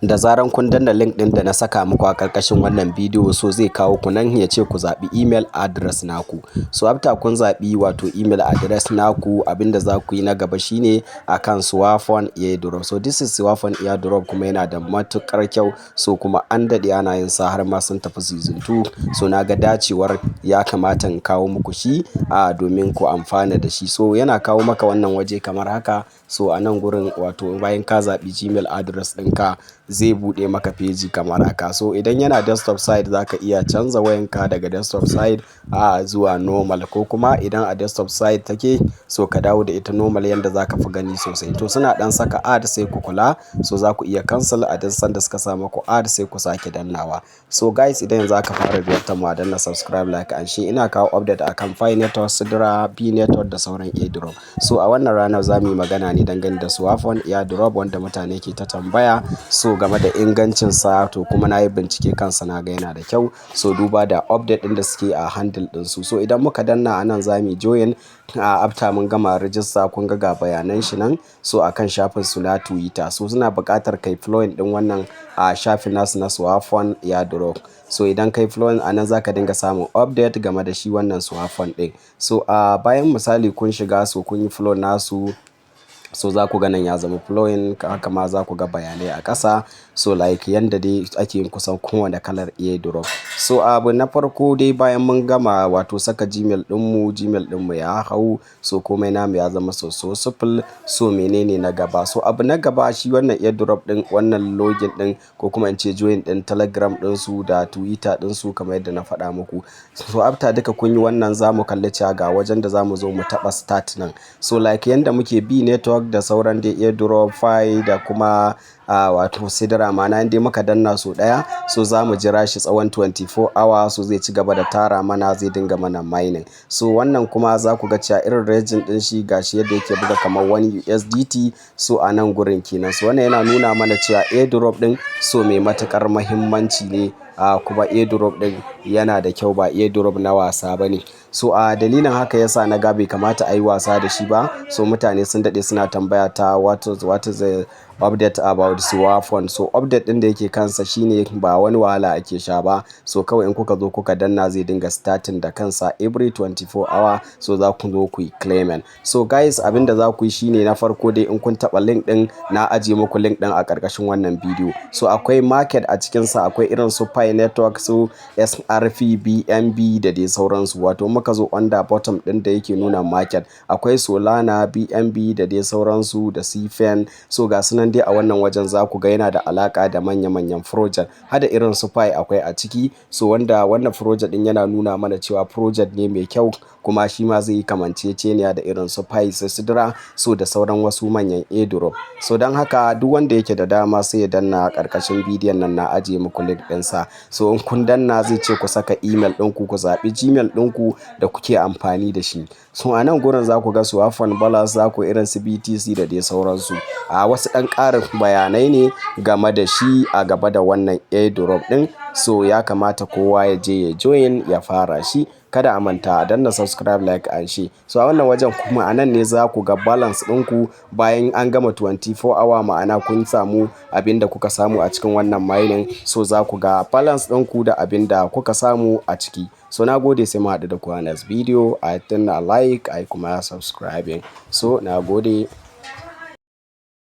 da zaran kun danna link din da na saka muku a karkashin wannan bidiyo, so zai kawo ku nan ya ce ku zaɓi email address naku. So after kun zaɓi wato email address naku, abinda za ku yi na gaba shine akan Swafone airdrop. So this is Swafone airdrop kuma yana da matukar kyau, so kuma an daɗe ana yin sa har ma sun tafi season 2. So na ga dacewar ya kamata in kawo muku shi domin ku amfana da shi. So yana kawo maka wannan waje kamar haka. So a nan gurin wato bayan ka zaɓi gmail address ɗinka zai buɗe maka feji kamar haka. So idan yana desktop side zaka iya canza wayanka daga desktop side zuwa normal, ko kuma idan a desktop side take so ka dawo da ita normal yanda zaka fi gani sosai. To suna dan saka ad sai ku kula, so za ku iya cancel a duk sanda suka sa muku ad sai ku sake dannawa. So guys, idan yanzu aka fara biyar mu danna subscribe, like and share. Ina kawo update akan Pi network, Sidra, B network da sauran airdrop. So a wannan rana za mu yi magana ne dangane da Swafone airdrop wanda mutane ke ta tambaya so game da ingancin sa, to kuma na yi bincike kansa na ga yana da kyau, so duba da update din da suke a handle din su. So idan muka danna anan za mu join after mun gama register, kun ga bayanan shi nan. So akan shafin su na Twitter, so suna buƙatar kai following din wannan shafin nasu na Swafone airdrop. So idan kai following anan zaka dinga samun update game da shi wannan Swafone din. So bayan misali kun shiga, so kun yi follow nasu, so za ku ga nan ya zama following, haka ma za ku ga bayanai a ƙasa. So like yanda dai ake yin kusan kowane kalar airdrop. So abu na farko dai bayan mun gama wato saka gmail ɗinmu ya hau, so komai namu ya zama so simple. So menene na gaba? So abu na gaba shi wannan airdrop din, wannan login din ko kuma in ce join din telegram din su da twitter din su kamar yadda na faɗa muku. So after duka kun yi wannan, za mu kalli cewa ga wajen da za mu zo mu taɓa start nan. So like yanda muke B network da sauran dai airdrop Pi da kuma wato Sidra, mana inda muka danna so daya, so za mu jira shi tsawon 24 hours, so zai ci gaba da tara mana, zai dinga mana mining. So wannan kuma za ku ga cewa irin region din shi gashi yadda yake buga kamar 1 USDT. So a nan gurin kenan, so wannan yana nuna mana cewa airdrop din so mai matukar muhimmanci ne, kuma airdrop din yana da kyau, ba airdrop na wasa bane. So dalilin haka yasa na ga bai kamata a yi wasa da shi ba. So mutane sun dade suna tambaya ta what is the update about Swafone. So update din da yake kansa shine ba wani wahala ake sha ba. So kawai in kuka zo kuka danna zai dinga starting da kansa every 24 hour. So za ku zo ku yi claiming. So guys, abinda za ku yi shine na farko dai in kun taba link din, na ajiye muku link din a karkashin wannan bidiyo. So akwai market a cikin sa, akwai irin su Pi network, su SRP, BNB da dai sauransu. Wato muka zo under bottom din da yake nuna market, akwai Solana, BNB da dai sauransu da CFN. So ga sunan dai a wannan wajen za ku ga yana da alaka da manya-manyan project, hada irin su Pi akwai a ciki. So wanda wannan project din yana nuna mana cewa project ne mai kyau, kuma shi ma zai yi kamanceceniya da irin su Pi, Sidra, so da sauran wasu manyan airdrop. So don haka duk wanda yake da dama sai ya danna karkashin bidiyon nan, na ajiye muku link ɗinsa. So in kun danna zai ce ku saka email ɗinku, ku zaɓi gmail ɗinku da kuke amfani da shi. So a nan gurin za ku ga Swafone balance, za ku irin su BTC da dai sauransu. Wasu ɗan ƙarin bayanai ne game da shi a gaba da wannan airdrop ɗin. So ya kamata kowa ya je ya join ya fara shi. Kada a manta a danna subscribe, like and share. So a wannan wajen kuma a nan ne za ku ga balance ɗinku bayan an gama 24 hour, ma'ana kun samu abin da kuka samu a cikin wannan mining. So za ku ga balance ɗinku da abin da kuka samu a ciki. So na gode, sai mu haɗu da ku a next video. A danna like, ai kuma subscribing. So na gode.